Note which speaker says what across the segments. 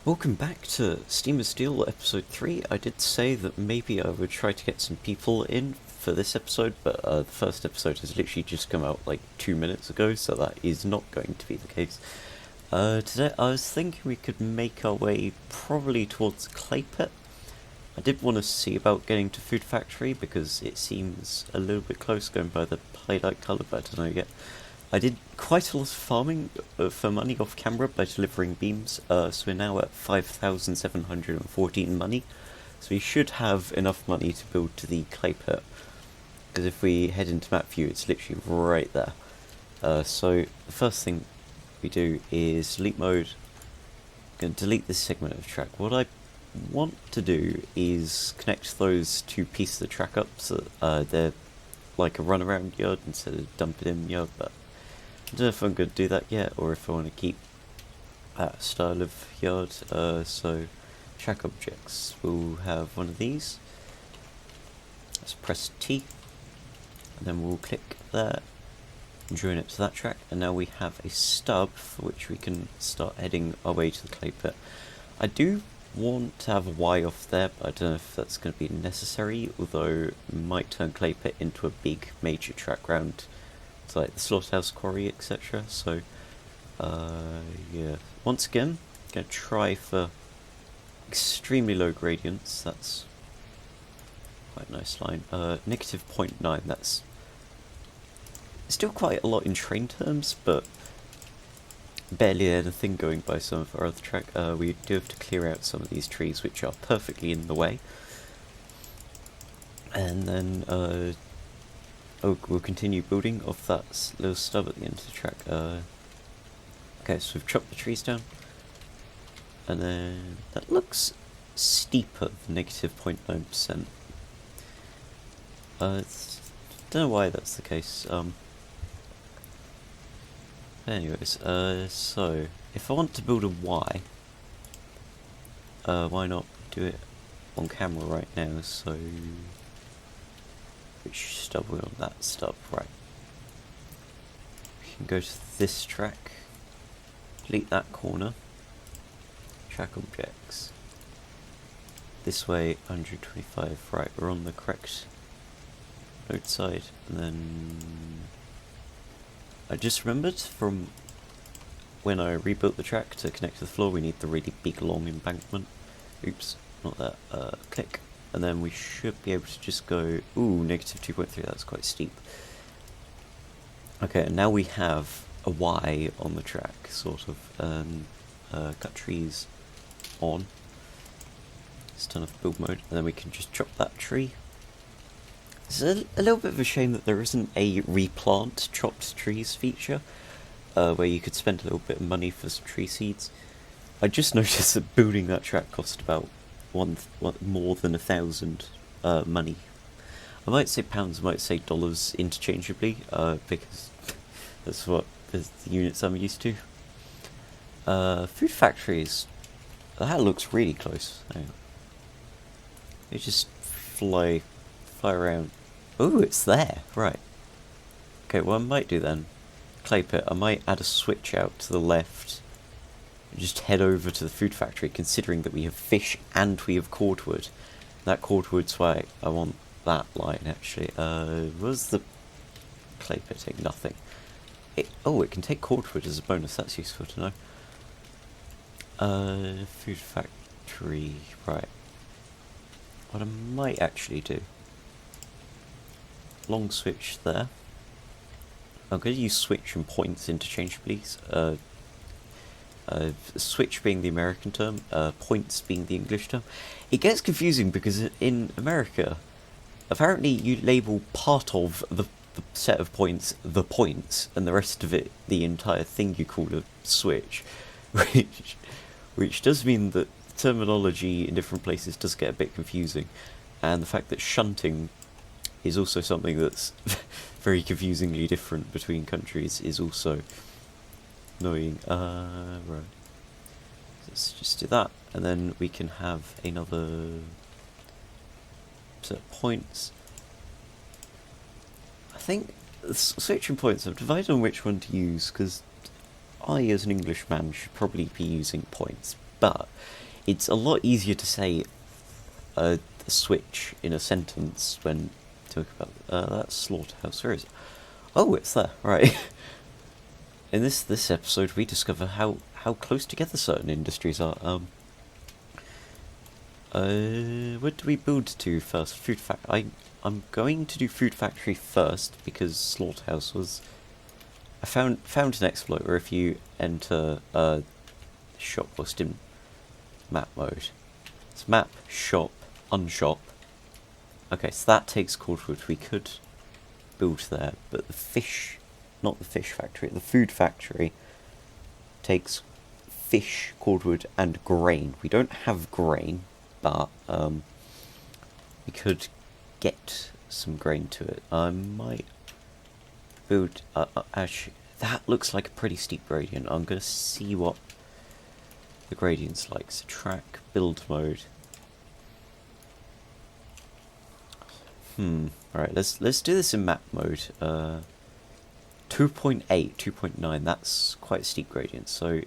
Speaker 1: Welcome back to Steam of Steel episode 3. I did say that maybe I would try to get some people in for this episode, but the first episode has literally just come out like 2 minutes ago, so that is not going to be the case. Today I was thinking we could make our way probably towards Clay Pit. I did want to see about getting to Food Factory because it seems a little bit close going by the highlight colour, but I don't know yet. I did quite a lot of farming for money off camera by delivering beams, so we're now at 5,714 money. So we should have enough money to build to the clay pit, because if we head into map view, it's literally right there. So the first thing we do is delete mode. I'm going to delete this segment of track. What I want to do is connect those two pieces of track up so they're like a runaround yard instead of dumping in yard, but I don't know if I'm going to do that yet, or if I want to keep that style of yard. So, track objects. We'll have one of these. Let's press T, and then we'll click there, and join it to that track. And now we have a stub for which we can start heading our way to the clay pit. I do want to have a Y off there, but I don't know if that's going to be necessary, although it might turn clay pit into a big major track round. It's like the Slaughterhouse quarry, etc. So, yeah. Once again, gonna try for extremely low gradients. That's quite a nice line. Negative 0.9. That's still quite a lot in train terms, but barely anything going by some of our other track. We do have to clear out some of these trees, which are perfectly in the way, and then we'll continue building off that little stub at the end of the track. Okay, so we've chopped the trees down, and then that looks steeper than negative 0.9%. Don't know why that's the case. Anyways, so if I want to build a Y, why not do it on camera right now? So which stub we on? That stub, right. We can go to this track, delete that corner, track objects. This way, 125, right, we're on the correct node side. And then I just remembered from when I rebuilt the track to connect to the floor, we need the really big long embankment. Oops, not that, click. And then we should be able to just go, ooh, negative 2.3, that's quite steep. Okay, and now we have a Y on the track, sort of, cut trees on. Let's turn off build mode, and then we can just chop that tree. It's a little bit of a shame that there isn't a replant chopped trees feature, where you could spend a little bit of money for some tree seeds. I just noticed that building that track cost about more than 1,000 money. I might say pounds, I might say dollars interchangeably, because that's what the units I'm used to. Food factories, that looks really close. Hang on. They just fly around. Oh, it's there, right. Okay, what I might do then, clay pit, I might add a switch out to the left, just head over to the food factory, considering that we have fish and we have cordwood. That cordwood's why I want that line, actually. Was the clay pit take nothing? It can take cordwood as a bonus, that's useful to know. Food factory, right. What I might actually do, long switch there. I'm going to use switch and points interchangeably. Switch being the American term, points being the English term. It gets confusing because in America, apparently you label part of the set of points the points, and the rest of it the entire thing you call a switch, which does mean that terminology in different places does get a bit confusing, and the fact that shunting is also something that's very confusingly different between countries is also annoying. Right. Let's just do that, and then we can have another set of points. I think switching points, I've divided on which one to use, because I, as an Englishman, should probably be using points, but it's a lot easier to say a switch in a sentence when talking about that Slaughterhouse. Where is it? Oh, it's there. Right. In this episode, we discover how close together certain industries are. What do we build to first? Food factory. I'm going to do food factory first because Slaughterhouse was. I found an exploit where if you enter shop or stim map mode, it's map shop unshop. Okay, so that takes cordwood. We could build there, but the fish, not the fish factory, the food factory takes fish, cordwood, and grain. We don't have grain, but we could get some grain to it. I might build. Actually, that looks like a pretty steep gradient. I'm gonna see what the gradient's like. So track build mode. Alright, let's do this in map mode. 2.8, 2.9, that's quite a steep gradient, so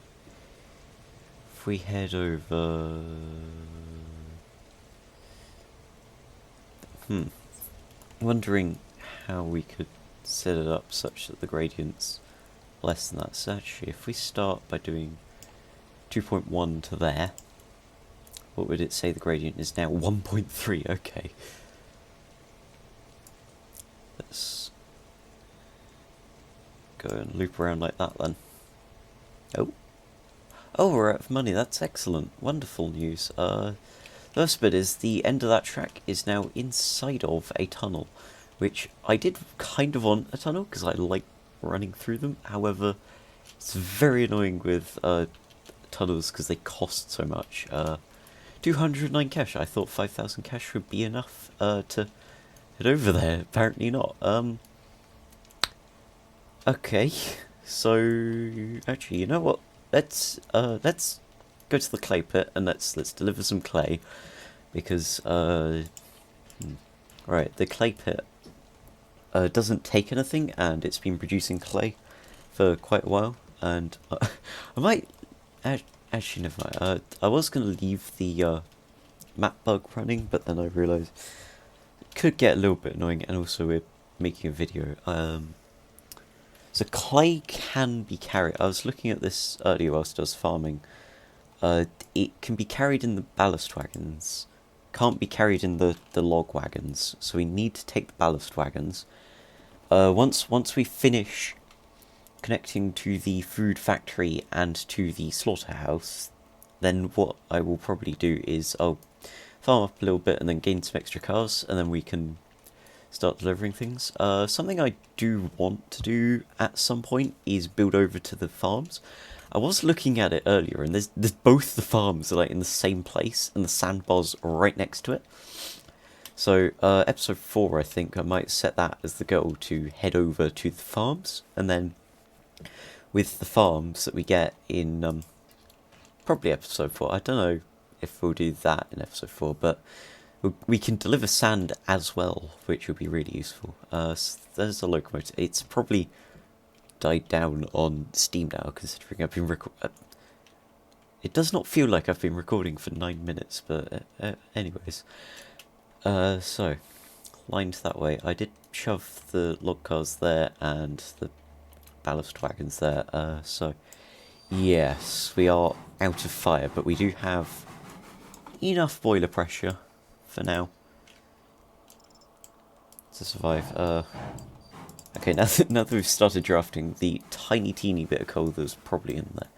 Speaker 1: if we head over... wondering how we could set it up such that the gradient's less than that. So actually, if we start by doing 2.1 to there, what would it say the gradient is now? 1.3, okay. Let's go and loop around like that then. Oh, we're out of money. That's excellent. Wonderful news. The first bit is the end of that track is now inside of a tunnel, which I did kind of want a tunnel because I like running through them. However, it's very annoying with tunnels because they cost so much. 209 cash. I thought 5,000 cash would be enough to head over there. Apparently not. Okay, so actually, you know what? Let's go to the clay pit and let's deliver some clay, because right, the clay pit doesn't take anything, and it's been producing clay for quite a while. And I might actually never mind. I was gonna leave the map bug running, but then I realised it could get a little bit annoying, and also we're making a video. So clay can be carried. I was looking at this earlier whilst I was farming. It can be carried in the ballast wagons. Can't be carried in the log wagons. So we need to take the ballast wagons. Once we finish connecting to the food factory and to the slaughterhouse, then what I will probably do is I'll farm up a little bit and then gain some extra cars, and then we can start delivering things. Something I do want to do at some point is build over to the farms. I was looking at it earlier, and there's both the farms are like in the same place, and the sandbar's right next to it. So episode 4, I think I might set that as the goal, to head over to the farms, and then with the farms that we get in probably episode 4. I don't know if we'll do that in episode 4, but we can deliver sand as well, which would be really useful. So there's a locomotive. It's probably died down on Steam now, considering I've been it does not feel like I've been recording for 9 minutes, but anyways. So, lined that way. I did shove the log cars there and the ballast wagons there. So, yes, we are out of fire, but we do have enough boiler pressure for now to survive. Okay, now that we've started drafting, the teeny bit of coal that's probably in there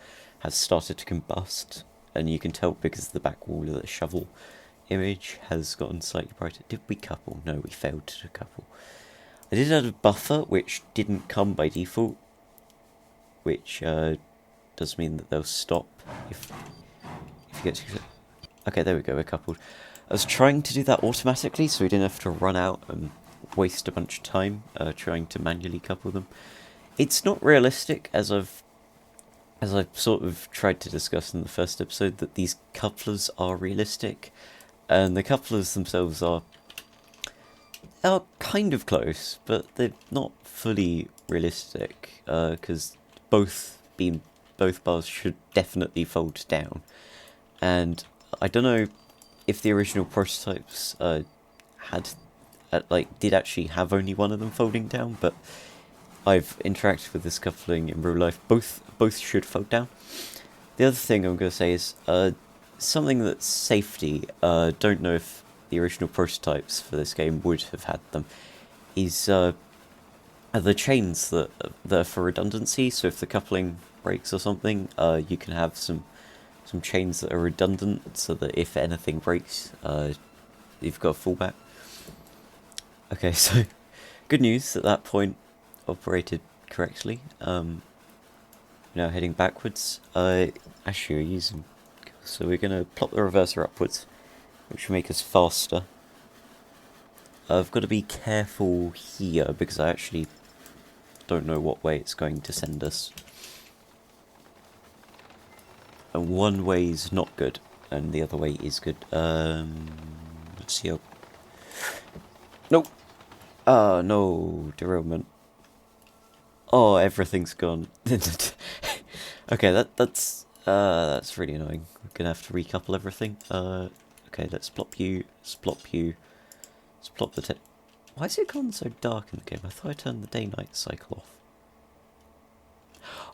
Speaker 1: has started to combust, and you can tell because the back wall of the shovel image has gotten slightly brighter. Did we couple? No, we failed to couple. I did add a buffer, which didn't come by default, which does mean that they'll stop if you get to... Okay, there we go, we're coupled. I was trying to do that automatically, so we didn't have to run out and waste a bunch of time trying to manually couple them. It's not realistic, as I've sort of tried to discuss in the first episode, that these couplers are realistic, and the couplers themselves are kind of close, but they're not fully realistic, because both bars should definitely fold down, and I don't know if the original prototypes had did actually have only one of them folding down, but I've interacted with this coupling in real life. Both should fold down. The other thing I'm going to say is something that's safety. Don't know if the original prototypes for this game would have had them. Is the chains that are for redundancy. So if the coupling breaks or something, you can have some chains that are redundant, so that if anything breaks, you've got a fallback. Okay, so good news at that point operated correctly. Now heading backwards. Actually, we're using, so we're gonna plop the reverser upwards, which will make us faster. I've got to be careful here because I actually don't know what way it's going to send us. And one way is not good, and the other way is good. Let's see how... Nope! Ah, no, derailment. Oh, everything's gone. Okay, that's really annoying. We're gonna have to recouple everything. Okay, let's plop you, let's plop you, let's plop the Why is it gone so dark in the game? I thought I turned the day-night cycle off.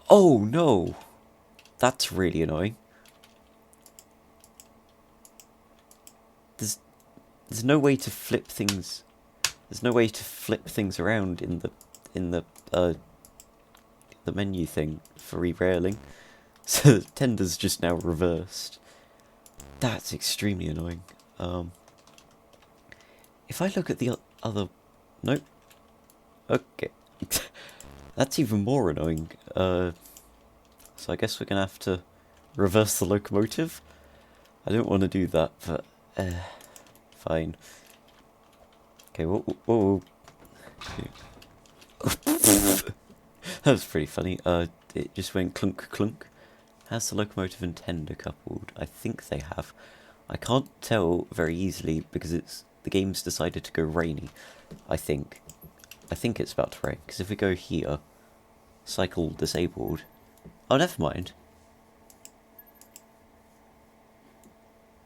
Speaker 1: Oh, no! That's really annoying. There's no way to flip things. There's no way to flip things around in the menu thing for re-railing. So the tender's just now reversed. That's extremely annoying. If I look at the other... Nope. Okay. That's even more annoying. So I guess we're going to have to reverse the locomotive. I don't want to do that, but... fine. Okay, whoa. That was pretty funny. It just went clunk clunk. Has the locomotive and tender coupled? I think they have. I can't tell very easily because the game's decided to go rainy. I think it's about to rain, because if we go here, cycle disabled. Oh, never mind.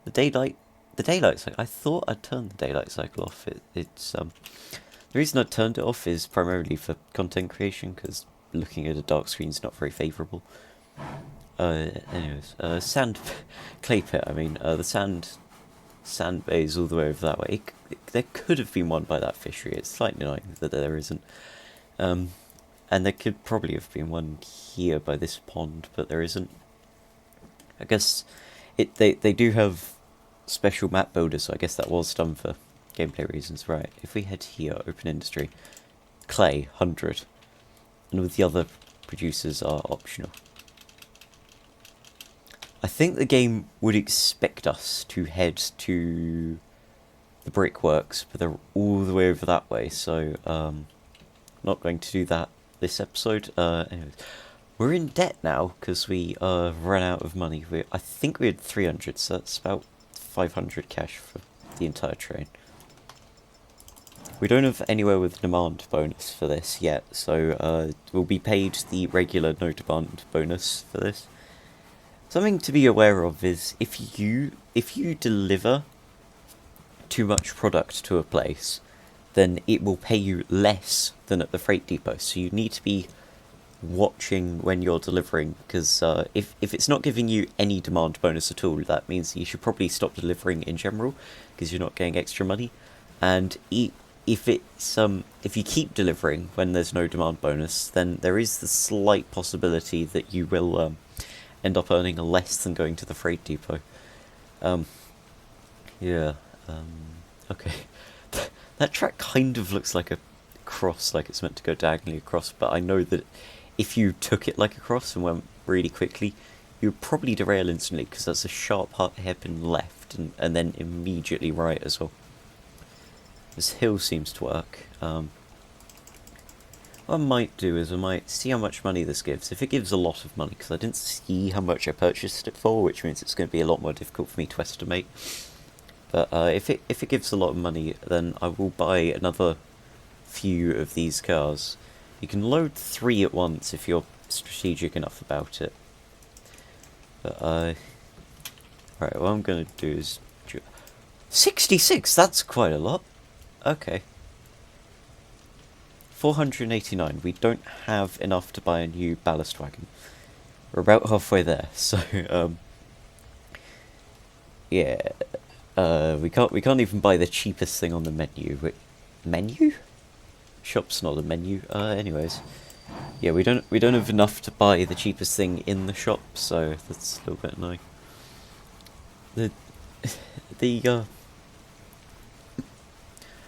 Speaker 1: The daylight cycle. I thought I'd turned the daylight cycle off. It's the reason I turned it off is primarily for content creation, because looking at a dark screen is not very favourable. Anyways, sand clay pit. I mean, the sand bay is all the way over that way. There could have been one by that fishery. It's slightly annoying that there isn't. And there could probably have been one here by this pond, but there isn't. I guess they do have special map builders, so I guess that was done for gameplay reasons. Right, if we head here, open industry, clay, 100, and with the other producers are optional. I think the game would expect us to head to the brickworks, but they're all the way over that way, so not going to do that this episode. Anyways, we're in debt now because we ran out of money. I think we had 300, so that's about 500 cash for the entire train. We don't have anywhere with demand bonus for this yet, so we'll be paid the regular no demand bonus for this. Something to be aware of is if you deliver too much product to a place, then it will pay you less than at the freight depot. So you need to be watching when you're delivering, because if it's not giving you any demand bonus at all, that means you should probably stop delivering in general, because you're not getting extra money. And if you keep delivering when there's no demand bonus, then there is the slight possibility that you will end up earning less than going to the freight depot. Okay. That track kind of looks like a cross, like it's meant to go diagonally across, but I know that if you took it like a cross and went really quickly, you would probably derail instantly, because that's a sharp hairpin left, and then immediately right as well. This hill seems to work. What I might do is I might see how much money this gives. If it gives a lot of money, because I didn't see how much I purchased it for, which means it's going to be a lot more difficult for me to estimate. But if it gives a lot of money, then I will buy another few of these cars. You can load 3 at once if you're strategic enough about it. But Right, what I'm gonna do is... 66! That's quite a lot. Okay. 489. We don't have enough to buy a new ballast wagon. We're about halfway there, so, yeah. We can't even buy the cheapest thing on the menu. Menu? Shop's not a menu. Anyways. Yeah, we don't have enough to buy the cheapest thing in the shop, so that's a little bit annoying. I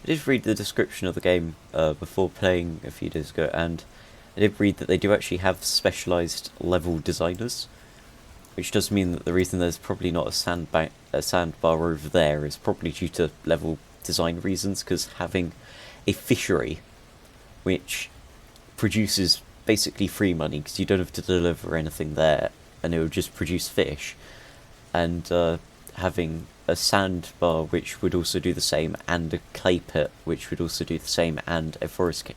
Speaker 1: did read the description of the game before playing a few days ago, and I did read that they do actually have specialised level designers, which does mean that the reason there's probably not a sandbar over there is probably due to level design reasons, because having a fishery which produces basically free money, because you don't have to deliver anything there, and it will just produce fish, and having a sandbar which would also do the same, and a clay pit which would also do the same, and a forest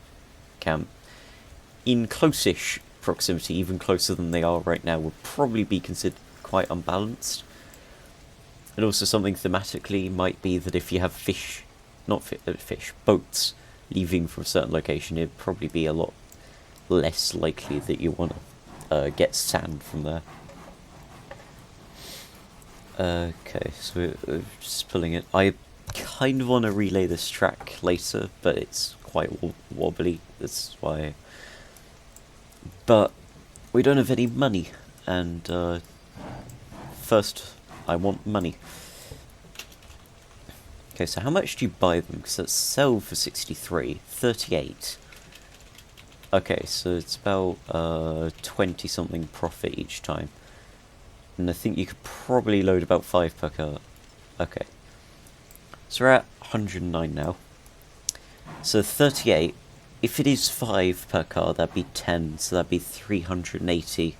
Speaker 1: camp in close-ish proximity, even closer than they are right now, would probably be considered quite unbalanced. And also something thematically might be that if you have boats leaving from a certain location, it'd probably be a lot less likely that you want to get sand from there. Okay, so we're just pulling it. I kind of want to relay this track later, but it's quite wobbly, that's why. But we don't have any money, and first I want money. Okay, so how much do you buy them? Because that's sell for 63, 38. Okay, so it's about 20 something profit each time. And I think you could probably load about 5 per car. Okay. So we're at 109 now. So 38. If it is 5 per car, that'd be 10. So that'd be 380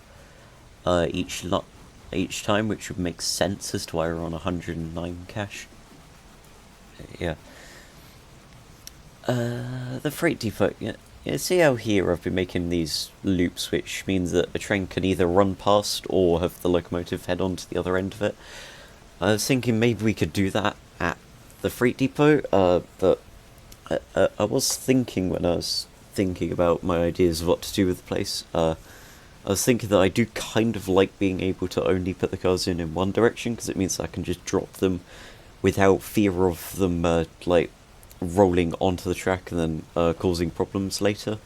Speaker 1: each time, which would make sense as to why we're on 109 cash. Yeah. The freight depot. Yeah. See how here I've been making these loops, which means that a train can either run past or have the locomotive head on to the other end of it. I was thinking maybe we could do that at the freight depot, but I was thinking when I was thinking about my ideas of what to do with the place, I was thinking that I do kind of like being able to only put the cars in one direction, because it means I can just drop them without fear of them, rolling onto the track and then causing problems later.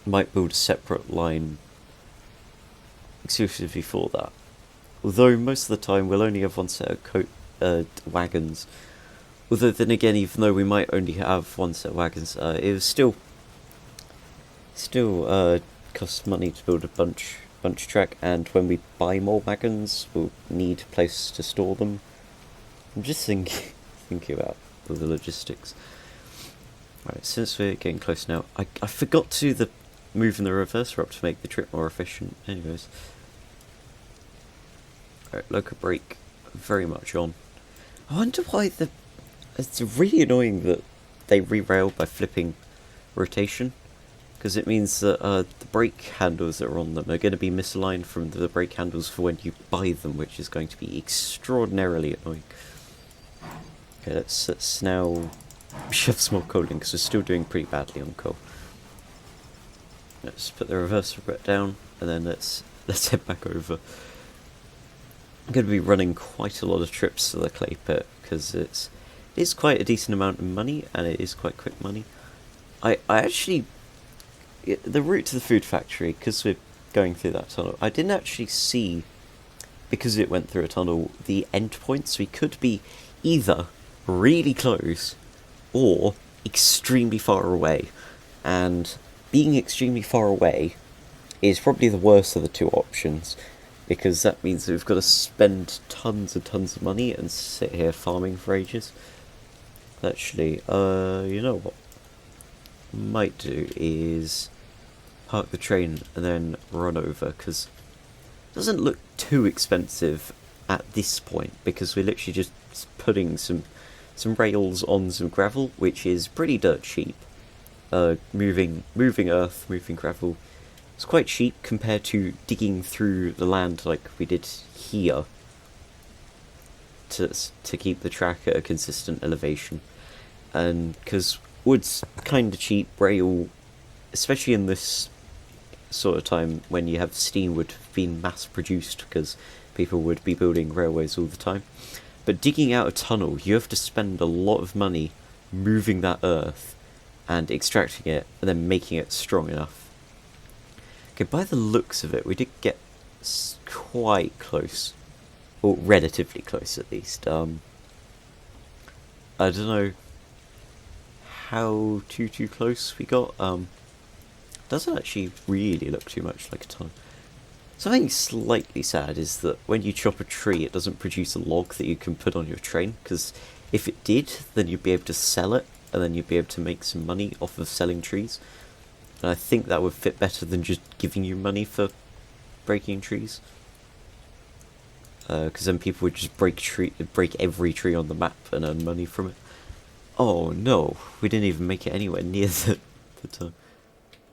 Speaker 1: Might build a separate line exclusively for that. Although most of the time we'll only have one set of wagons. Although then again, even though we might only have one set of wagons, it was still costs money to build a bunch track, and when we buy more wagons, we'll need a place to store them. I'm just thinking about the logistics. Right, since we're getting close now, I forgot to do the moving the reverser up to make the trip more efficient. Anyways. Alright, local brake very much on. I wonder why it's really annoying that they re-rail by flipping rotation, because it means that the brake handles that are on them are going to be misaligned from the brake handles for when you buy them, which is going to be extraordinarily annoying. Okay, let's now shove some more coal in, because we're still doing pretty badly on coal. Let's put the reverser bit down, and then let's head back over. I'm going to be running quite a lot of trips to the clay pit, because it is quite a decent amount of money, and it is quite quick money. I actually... The route to the food factory, because we're going through that tunnel, I didn't actually see, because it went through a tunnel, the end points. We could be either really close or extremely far away, and being extremely far away is probably the worst of the two options, because that means that we've got to spend tons and tons of money and sit here farming for ages. Actually, you know what I might do is park the train and then run over, because it doesn't look too expensive at this point, because we're literally just putting some rails on some gravel, which is pretty dirt cheap. Moving earth, moving gravel It's quite cheap compared to digging through the land like we did here to keep the track at a consistent elevation. And because wood's kind of cheap, rail, especially in this sort of time when you have steam would have been mass produced because people would be building railways all the time. But digging out a tunnel, you have to spend a lot of money moving that earth and extracting it and then making it strong enough. Okay, by the looks of it, we did get quite close. Or relatively close, at least. I don't know how too close we got. Doesn't actually really look too much like a tunnel. Something slightly sad is that when you chop a tree, it doesn't produce a log that you can put on your train, because if it did, then you'd be able to sell it, and then you'd be able to make some money off of selling trees. And I think that would fit better than just giving you money for breaking trees. Because then people would just break every tree on the map and earn money from it. Oh no, we didn't even make it anywhere near the time.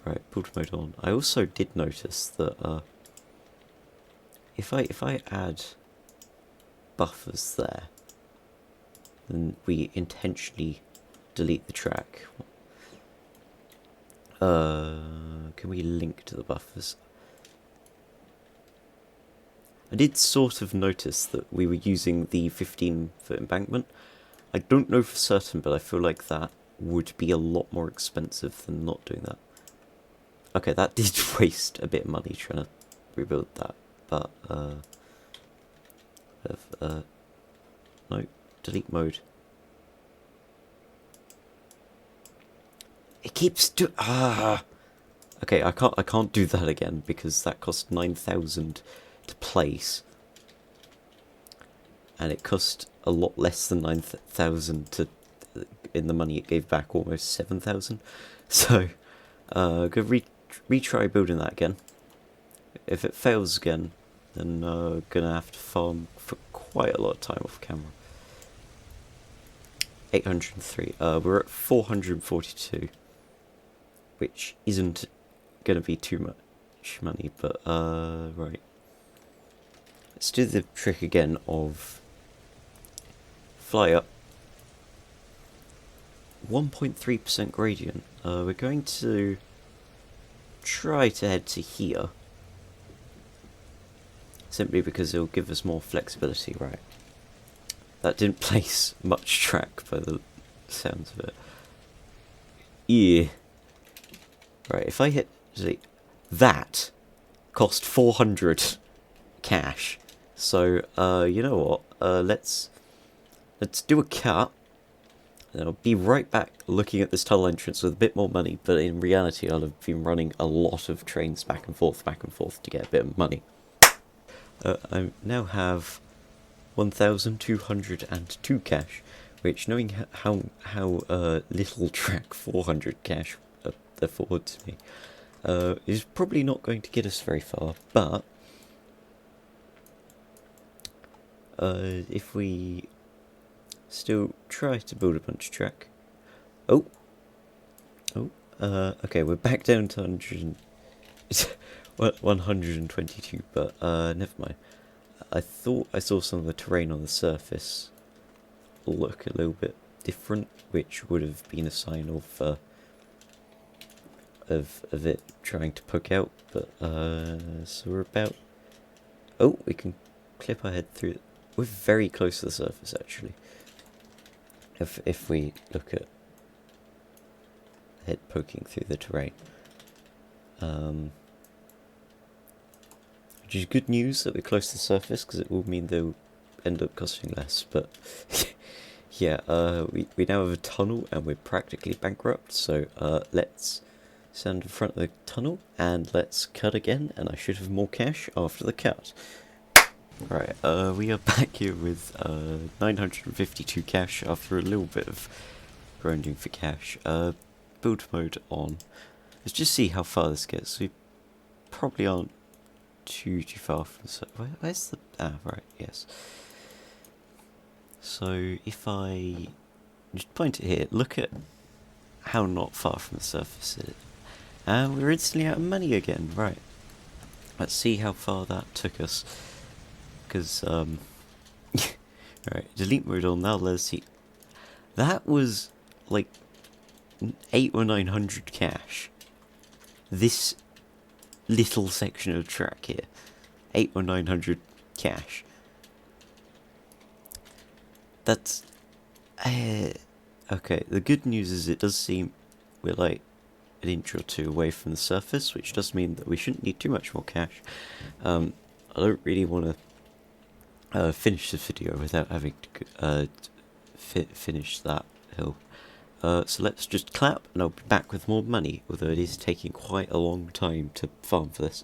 Speaker 1: Right, build mode on. I also did notice that if I add buffers there, then we intentionally delete the track. Can we link to the buffers? I did sort of notice that we were using the 15-foot embankment. I don't know for certain, but I feel like that would be a lot more expensive than not doing that. Okay, that did waste a bit of money trying to rebuild that, but, no, delete mode. It keeps okay, I can't do that again because that cost 9,000 to place, and it cost a lot less than 9,000 to in the money it gave back, almost 7,000. So, go retry building that again. If it fails again, then gonna have to farm for quite a lot of time off camera. 803. We're at 442, which isn't gonna be too much money, but right. Let's do the trick again of fly up. 1.3% gradient. We're going to try to head to here. Simply because it'll give us more flexibility, right? That didn't place much track by the sounds of it. Yeah. Right, if I hit... See, that cost 400 cash. So, you know what? Let's do a cut. And I'll be right back looking at this tunnel entrance with a bit more money, but in reality I'll have been running a lot of trains back and forth to get a bit of money. I now have 1,202 cash, which, knowing how little track 400 cash affords me, is probably not going to get us very far, but if we still try to build a bunch of track. Okay, we're back down to 122, but never mind. I thought I saw some of the terrain on the surface look a little bit different, which would have been a sign of it trying to poke out, but so we're about... Oh, we can clip our head through it. We're very close to the surface, actually. If we look at head poking through the terrain. Which is good news that we're close to the surface, because it will mean they'll end up costing less, but yeah, we now have a tunnel and we're practically bankrupt, so let's stand in front of the tunnel and let's cut again, and I should have more cash after the cut. Right, we are back here with 952 cash after a little bit of grinding for cash. Build mode on. Let's just see how far this gets. We probably aren't too far from the... Where's the... Ah, right, yes. So, if I just point it here, look at how not far from the surface it is. And we're instantly out of money again, right. Let's see how far that took us. Because, alright, delete mode on now, let's see. That was, like, 800 or 900 cash. This little section of track here. 800 or 900 cash. That's... okay, the good news is it does seem we're like an inch or two away from the surface, which does mean that we shouldn't need too much more cash. I don't really want to finish this video without having to finish that hill. So let's just clap and I'll be back with more money, although it is taking quite a long time to farm for this.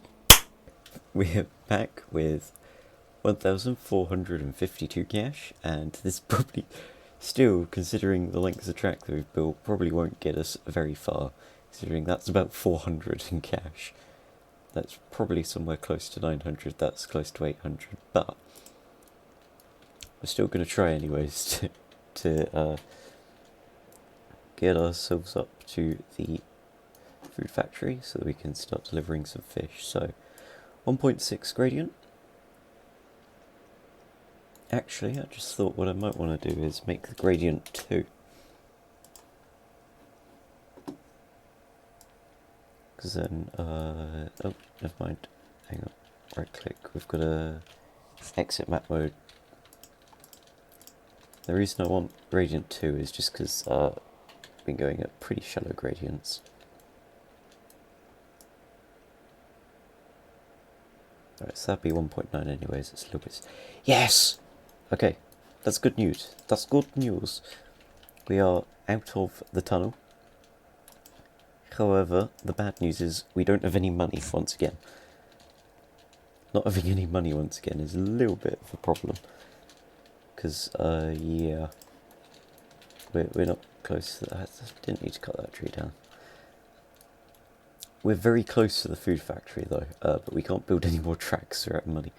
Speaker 1: We're back with 1,452 cash, and this probably, still, considering the length of the track that we've built, probably won't get us very far, considering that's about 400 in cash. That's probably somewhere close to 900, that's close to 800, but we're still going to try anyways to get ourselves up to the food factory so that we can start delivering some fish. So 1.6 gradient. Actually, I just thought what I might want to do is make the gradient 2. Because then, oh, never mind. Hang on, right click. We've got to exit map mode. The reason I want gradient 2 is just because I've been going at pretty shallow gradients. Alright, so that'd be 1.9 anyways, it's a little bit... Yes! Okay, that's good news. That's good news. We are out of the tunnel. However, the bad news is we don't have any money once again. Not having any money once again is a little bit of a problem. Because, yeah. We're not close to that. Didn't need to cut that tree down. We're very close to the food factory though, but we can't build any more tracks, we're out of money.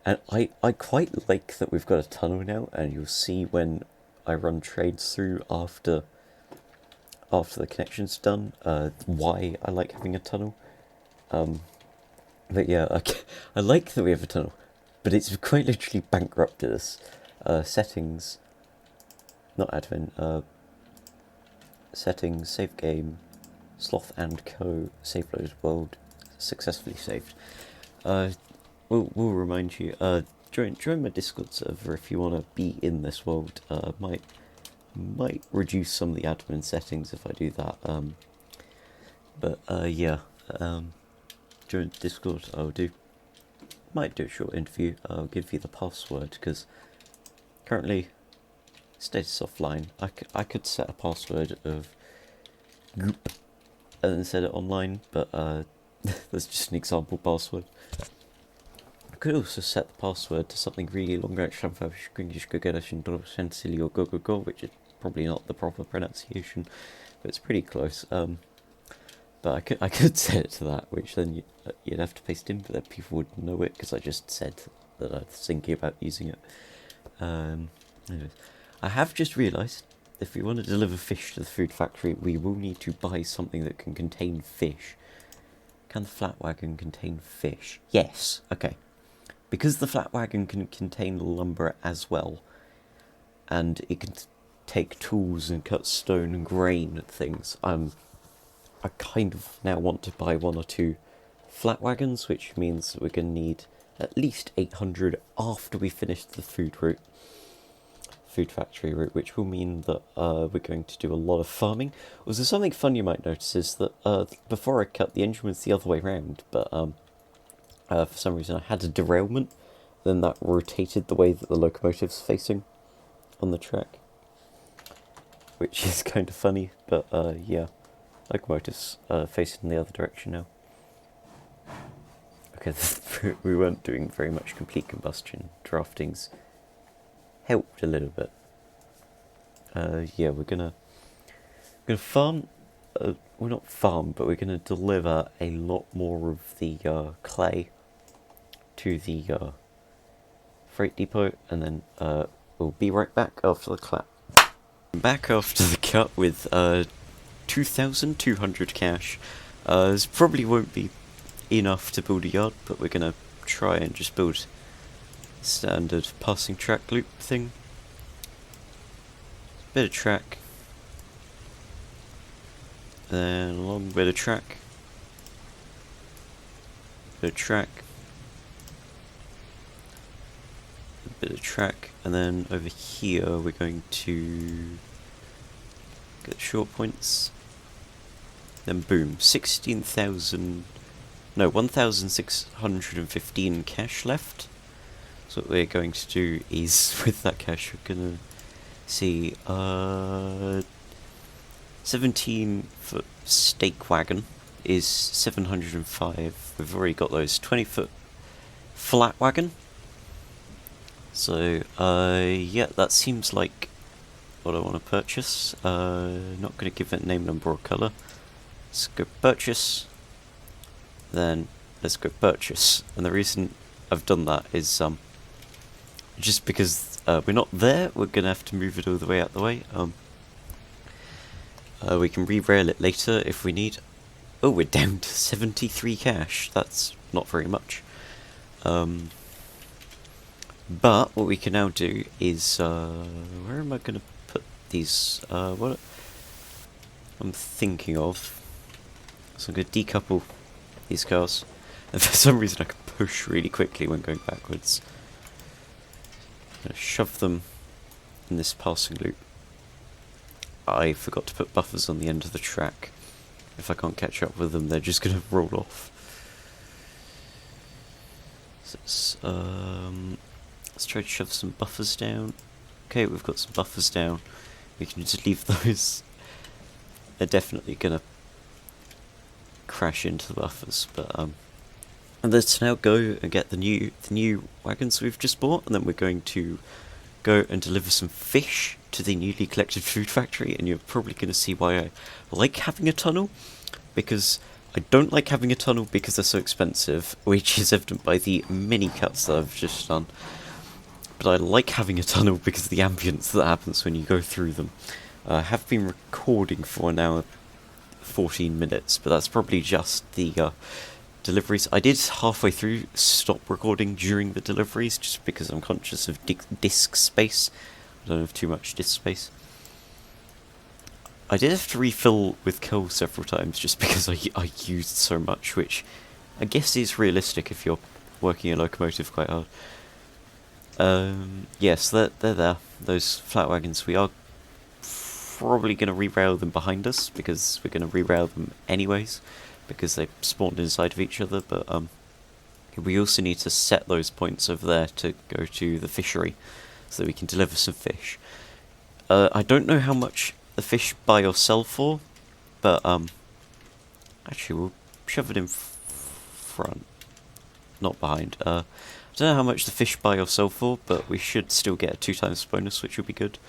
Speaker 1: And I quite like that we've got a tunnel now, and you'll see when I run trades through after the connection's done, why I like having a tunnel. But yeah, I like that we have a tunnel, but it's quite literally bankrupted us. Settings, not admin, settings, save game, Sloth and Co, save loaded world, successfully saved. We'll remind you, join my Discord server if you want to be in this world. Might reduce some of the admin settings if I do that. But yeah, join Discord. Might do a short interview. I'll give you the password because currently status offline. I could set a password of goop and then set it online, but that's just an example password. I could also set the password to something really long, which is probably not the proper pronunciation, but it's pretty close. But I could set it to that, which then you'd have to paste in, but then people would know it because I just said that I was thinking about using it. Anyways, I have just realised if we want to deliver fish to the food factory, we will need to buy something that can contain fish. Can the flat wagon contain fish? Yes. Okay. Because the flat wagon can contain lumber as well, and it can take tools and cut stone and grain and things, I kind of now want to buy 1 or 2 flat wagons, which means that we're going to need at least 800 after we finish the food factory route, which will mean that we're going to do a lot of farming. Also, something fun you might notice is that before I cut, the engine was the other way around, but for some reason I had a derailment, then that rotated the way that the locomotive's facing on the track, which is kind of funny, but yeah, locomotive's facing the other direction now. Okay, we weren't doing very much complete combustion. Drafting's helped a little bit. Yeah, we're gonna farm. Well, not farm, but we're gonna deliver a lot more of the clay to the freight depot, and then we'll be right back after the clap. Back after the cut with 2,200 cash. This probably won't be enough to build a yard, but we're gonna try and just build standard passing track loop thing. Bit of track, then a long bit of track, bit of track, a bit of track, and then over here we're going to get short points. Then boom, 1,615 cash left. So what we're going to do is, with that cash, we're gonna see 17-foot stake wagon is 705. We've already got those. 20-foot flat wagon. So yeah, that seems like what I want to purchase. Not going to give it a name, number, or colour. Let's go purchase. Then let's go purchase. And the reason I've done that is just because we're not there. We're going to have to move it all the way out the way. We can re-rail it later if we need. Oh, we're down to 73 cash. That's not very much. But what we can now do is, where am I going to put these? What I'm thinking of. So I'm going to decouple these cars. And for some reason I can push really quickly when going backwards. I'm going to shove them in this passing loop. I forgot to put buffers on the end of the track. If I can't catch up with them, they're just going to roll off. So let's try to shove some buffers down. Okay, we've got some buffers down. We can just leave those. They're definitely going to crash into the buffers, but and let's now go and get the new wagons we've just bought, and then we're going to go and deliver some fish to the newly collected food factory. And you're probably going to see why I like having a tunnel, because I don't like having a tunnel because they're so expensive, which is evident by the mini cuts that I've just done. But I like having a tunnel because of the ambience that happens when you go through them. I have been recording for now 14 minutes, but that's probably just the deliveries. I did halfway through stop recording during the deliveries just because I'm conscious of disk space. I don't have too much disk space. I did have to refill with coal several times just because I used so much, which I guess is realistic if you're working a locomotive quite hard. Yes, they're there. Those flat wagons, we are probably going to re-rail them behind us, because we're going to re-rail them anyways, because they spawned inside of each other, but we also need to set those points over there to go to the fishery, so that we can deliver some fish. I don't know how much the fish buy or sell for, but actually we'll shove it in front, not behind. I don't know how much the fish buy or sell for, but we should still get a 2x bonus, which will be good.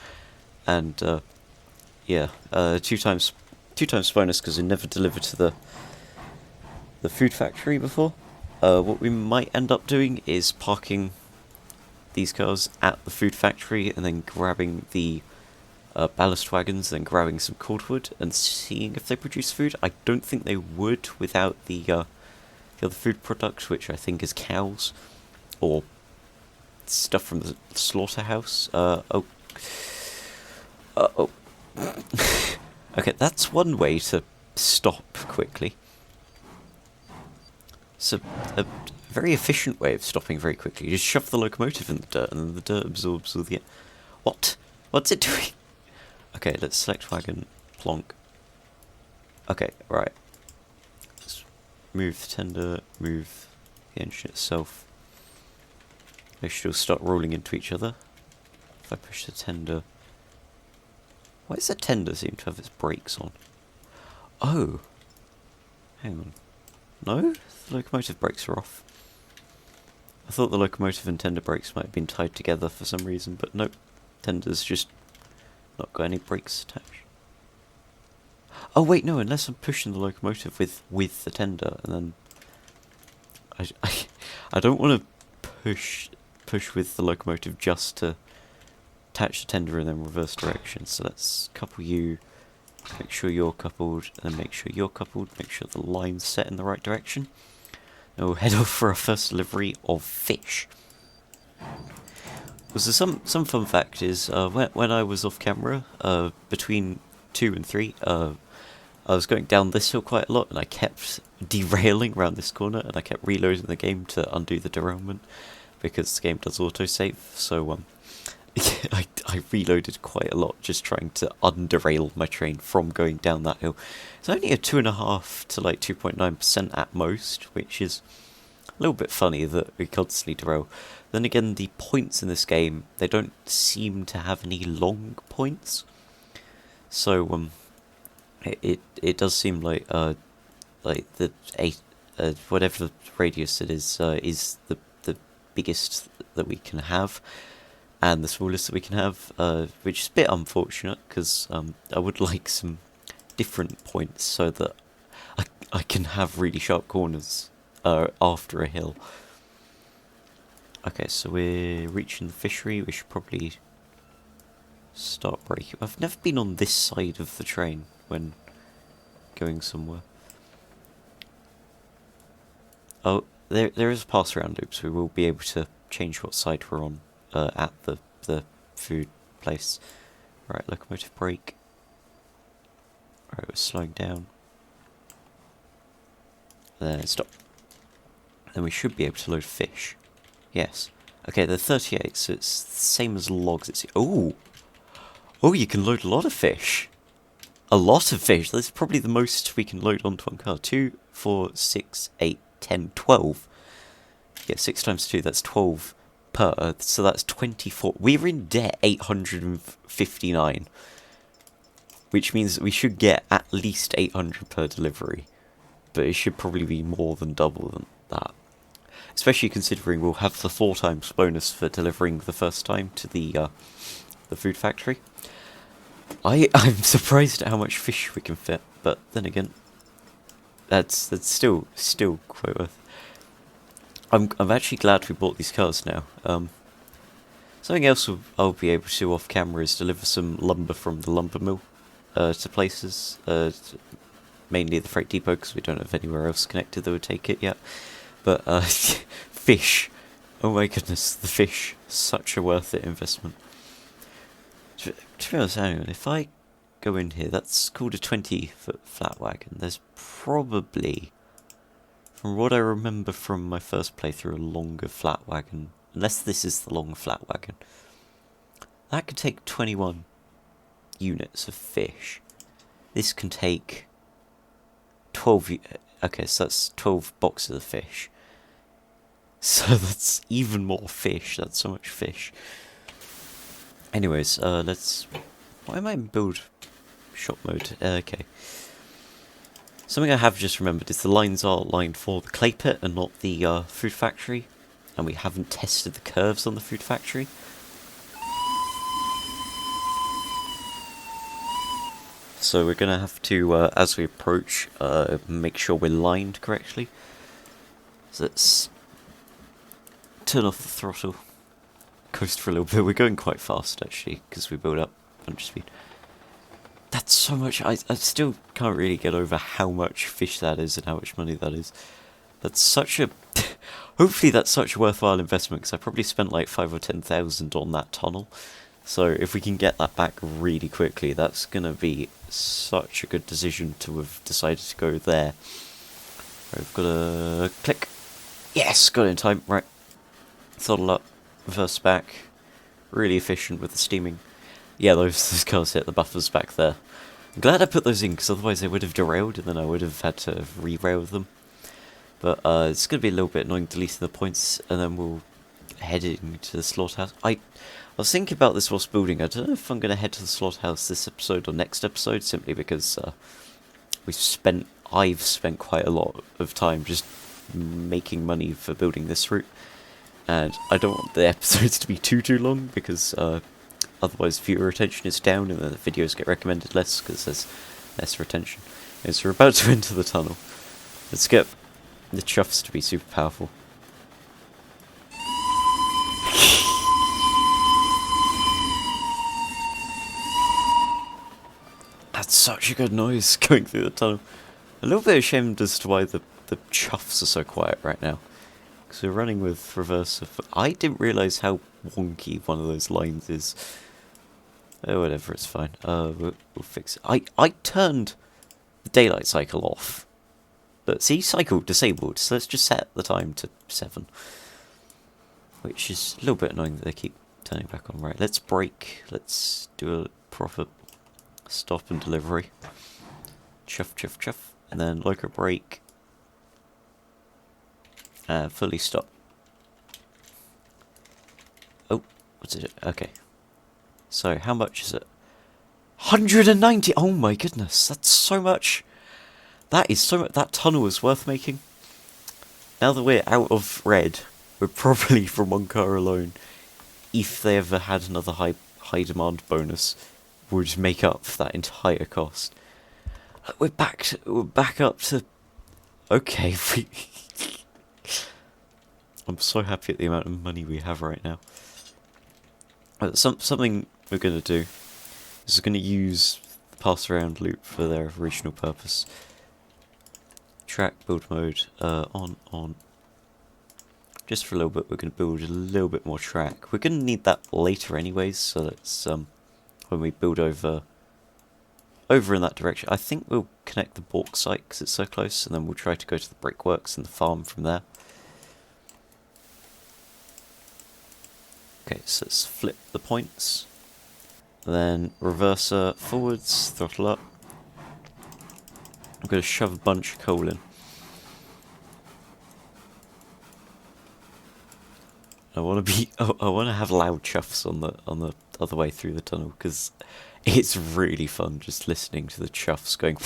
Speaker 1: And yeah, 2x bonus because we never delivered to the food factory before. What we might end up doing is parking these cars at the food factory and then grabbing the ballast wagons, then grabbing some cordwood and seeing if they produce food. I don't think they would without the other food product, which I think is cows or stuff from the slaughterhouse. Okay, that's one way to stop quickly. It's a very efficient way of stopping very quickly. You just shove the locomotive in the dirt, and then the dirt absorbs all the... What? What's it doing? Okay, let's select wagon, plonk. Okay, right. Let's move the tender, move the engine itself. They should all start rolling into each other. If I push the tender... Why does the tender seem to have its brakes on? Oh. Hang on. No? The locomotive brakes are off. I thought the locomotive and tender brakes might have been tied together for some reason, but nope. Tender's just not got any brakes attached. Oh wait, no, unless I'm pushing the locomotive with the tender, and then... I don't want to push with the locomotive just to attach the tender and then reverse direction, so let's couple you Make sure you're coupled, and make sure you're coupled. Make sure the line's set in the right direction. And we'll head off for our first delivery of fish. So some fun fact is, when I was off camera, between 2 and 3, I was going down this hill quite a lot, and I kept derailing around this corner, and I kept reloading the game to undo the derailment, because the game does autosave, so I reloaded quite a lot, just trying to underrail my train from going down that hill. It's only a 2.5 to like 2.9% at most, which is a little bit funny that we constantly derail. Then again, the points in this game, they don't seem to have any long points. So it does seem like the whatever radius it is the biggest that we can have, and the smallest that we can have, which is a bit unfortunate because I would like some different points so that I can have really sharp corners after a hill. Okay, so we're reaching the fishery. We should probably start braking. I've never been on this side of the train when going somewhere. Oh, there is a pass around loop, so we will be able to change what side we're on at the food place. Right, locomotive brake. Alright, we're slowing down. Then stop. Then we should be able to load fish. Yes. Okay, they're 38, so it's the same as logs. It's oh, you can load a lot of fish. A lot of fish. That's probably the most we can load onto one car. 2, 4, 6, 8, 10, 12. Yeah, 6 times 2. That's 12 per. So that's 24. We're in debt 859, which means that we should get at least 800 per delivery. But it should probably be more than double than that. Especially considering we'll have the 4 times bonus for delivering the first time to the food factory. I'm surprised at how much fish we can fit, but then again, that's still quite worth. I'm actually glad we bought these cars now. Something else I'll be able to off camera is deliver some lumber from the lumber mill to places, mainly the freight depot because we don't have anywhere else connected that would take it yet. But fish, oh my goodness, the fish, such a worth it investment. To be honest, hang on, if I go in here, that's called a 20-foot flat wagon. There's probably, from what I remember from my first playthrough, a longer flat wagon. Unless this is the long flat wagon. That could take 21 units of fish. This can take 12... Okay, so that's 12 boxes of fish. So that's even more fish. That's so much fish. Anyways, let's... Why am I in build shop mode? Okay. Something I have just remembered is the lines are lined for the clay pit and not the food factory. And we haven't tested the curves on the food factory. So we're going to have to, as we approach, make sure we're lined correctly. So let's turn off the throttle. Coast for a little bit. We're going quite fast, actually, because we build up 100 speed. That's so much. I still can't really get over how much fish that is and how much money that is. That's such a... Hopefully that's such a worthwhile investment, because I probably spent like 5,000 or 10,000 on that tunnel. So if we can get that back really quickly, that's going to be such a good decision to have decided to go there. Right, we've got a click. Yes, got it in time. Right. Throttle up, reverse back. Really efficient with the steaming. Yeah, those cars hit the buffers back there. I'm glad I put those in, because otherwise they would have derailed, and then I would have had to re-rail them. But it's going to be a little bit annoying deleting the points, and then we'll head into the slaughterhouse. I was thinking about this whilst building. I don't know if I'm going to head to the slaughterhouse this episode or next episode, simply because I've spent quite a lot of time just making money for building this route. And I don't want the episodes to be too long, because otherwise viewer retention is down and the videos get recommended less because there's less retention. And so we're about to enter the tunnel. Let's get the chuffs to be super powerful. That's such a good noise going through the tunnel. A little bit ashamed as to why the chuffs are so quiet right now. Because we're running with reverser. I didn't realise how wonky one of those lines is. Oh, whatever, it's fine. We'll fix it. I turned the daylight cycle off. But see, cycle disabled, so let's just set the time to 7. Which is a little bit annoying that they keep turning back on. Right, let's brake. Let's do a proper stop and delivery. Chuff, chuff, chuff. And then loco brake. And fully stop. Oh, what's it? Okay. So, how much is it? 190! Oh my goodness, that's so much. That is so much. That tunnel is worth making. Now that we're out of red, we're probably from one car alone. If they ever had another high demand bonus, would make up for that entire cost. We're back up to. Okay, I'm so happy at the amount of money we have right now. Something we're gonna do is we're gonna use the pass around loop for their original purpose. Track build mode on. Just for a little bit, we're gonna build a little bit more track. We're gonna need that later, anyways. So that's when we build over in that direction. I think we'll connect the bauxite because it's so close, and then we'll try to go to the brickworks and the farm from there. Okay, so let's flip the points. Then reverser forwards, throttle up. I'm going to shove a bunch of coal in. I want to have loud chuffs on the other way through the tunnel because it's really fun just listening to the chuffs going.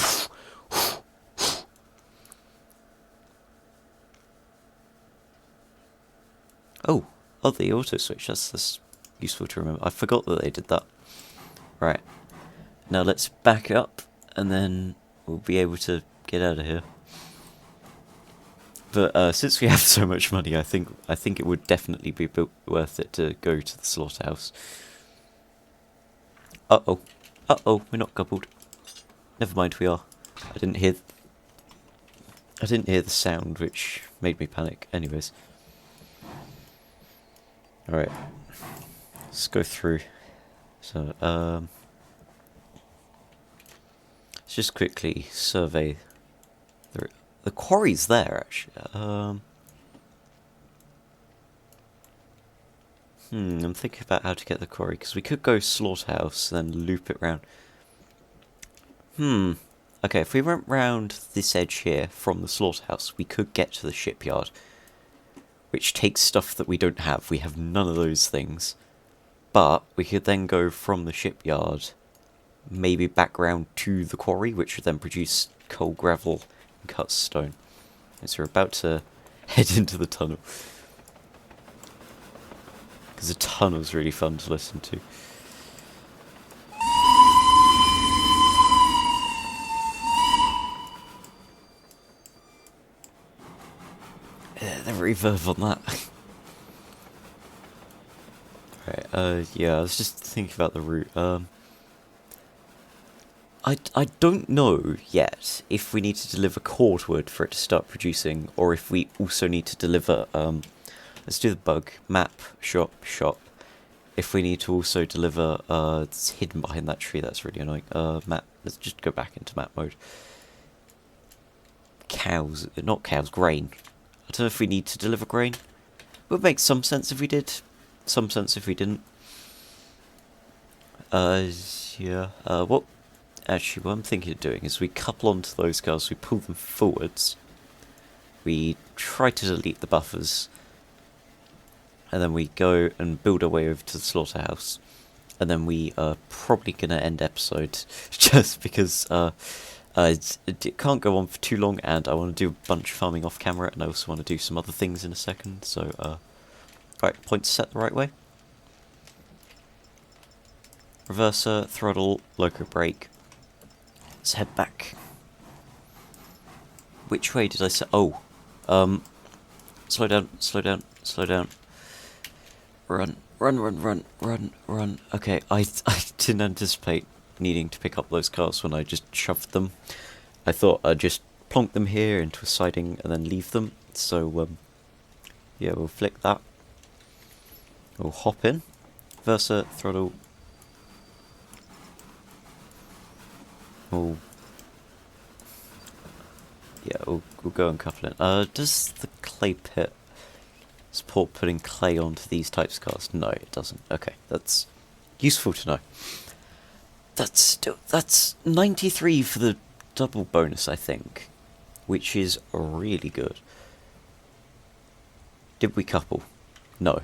Speaker 1: Oh, the auto switch. That's useful to remember. I forgot that they did that. Right. Now let's back up, and then we'll be able to get out of here. But since we have so much money, I think it would definitely be worth it to go to the slaughterhouse. Uh-oh, we're not coupled. Never mind, we are. I didn't hear the sound, which made me panic. Anyways. Alright, let's go through. So, let's just quickly survey. The quarry's there, actually. I'm thinking about how to get the quarry, because we could go slaughterhouse and then loop it round. Okay, if we went round this edge here from the slaughterhouse, we could get to the shipyard. Which takes stuff that we don't have. We have none of those things. But we could then go from the shipyard, maybe back round to the quarry, which would then produce coal, gravel, and cut stone. And so we're about to head into the tunnel. Because the tunnel's really fun to listen to. The reverb on that. Right, yeah, I was just thinking about the route. I don't know yet if we need to deliver cordwood for it to start producing, or if we also need to deliver, let's do the bug, map, shop. If we need to also deliver, it's hidden behind that tree, that's really annoying. Map, let's just go back into map mode. Not cows, grain. I don't know if we need to deliver grain. It would make some sense if we did, some sense if we didn't. Yeah. What I'm thinking of doing is we couple onto those cars, we pull them forwards, we try to delete the buffers, and then we go and build our way over to the slaughterhouse, and then we are probably going to end episode just because it can't go on for too long, and I want to do a bunch of farming off camera, and I also want to do some other things in a second. So, right, points set the right way. Reverser, throttle, loco brake. Let's head back. Which way did I set? Oh, slow down. Run. Okay, I didn't anticipate needing to pick up those cars when I just shoved them. I thought I'd just plonk them here into a siding and then leave them. So, yeah, we'll flick that. We'll hop in. Versa, throttle. We'll go and couple it. Does the clay pit support putting clay onto these types of cars? No, it doesn't. Okay, that's useful to know. That's 93 for the double bonus, I think, which is really good. Did we couple? No.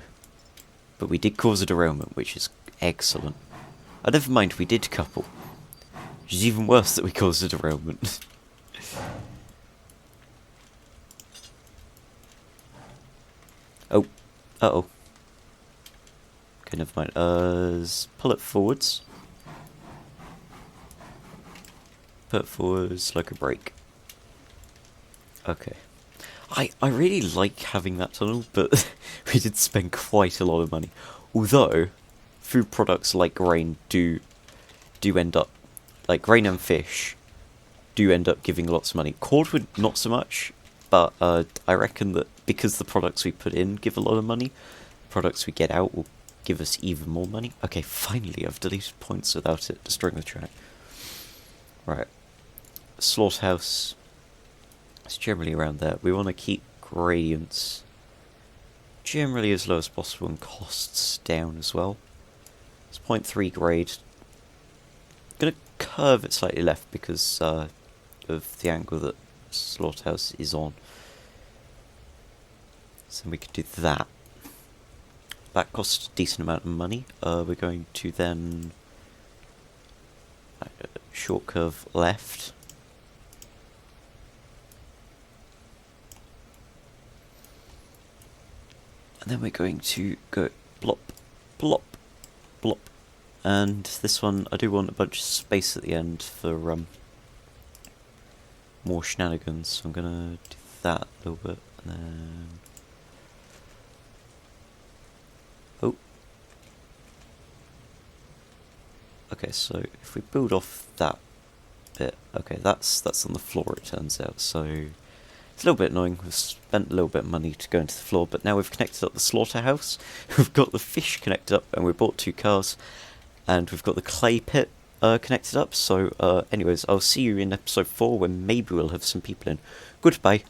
Speaker 1: But we did cause a derailment, which is excellent. Oh, never mind, we did couple. Which is even worse that we caused a derailment. Oh. Uh-oh. Okay, never mind. Pull it forwards. Put it forwards like a brake. Okay. I really like having that tunnel, but we did spend quite a lot of money. Although, food products like grain do end up, like grain and fish, do end up giving lots of money. Cordwood, not so much, but I reckon that because the products we put in give a lot of money, products we get out will give us even more money. Okay, finally I've deleted points without it destroying the track. Right. Slaughterhouse. It's generally around there. We want to keep gradients generally as low as possible and costs down as well. It's 0.3 grade. I'm going to curve it slightly left because of the angle that Slaughterhouse is on. So we could do that. That costs a decent amount of money. We're going to then short curve left. And then we're going to go blop, blop, blop. And this one, I do want a bunch of space at the end for more shenanigans. So I'm going to do that a little bit. And then... oh. Okay, so if we build off that bit... okay, that's on the floor, it turns out. So... it's a little bit annoying. We've spent a little bit of money to go into the floor, but now we've connected up the slaughterhouse. We've got the fish connected up, and we bought 2 cars. And we've got the clay pit connected up. So, anyways, I'll see you in episode 4 when maybe we'll have some people in. Goodbye.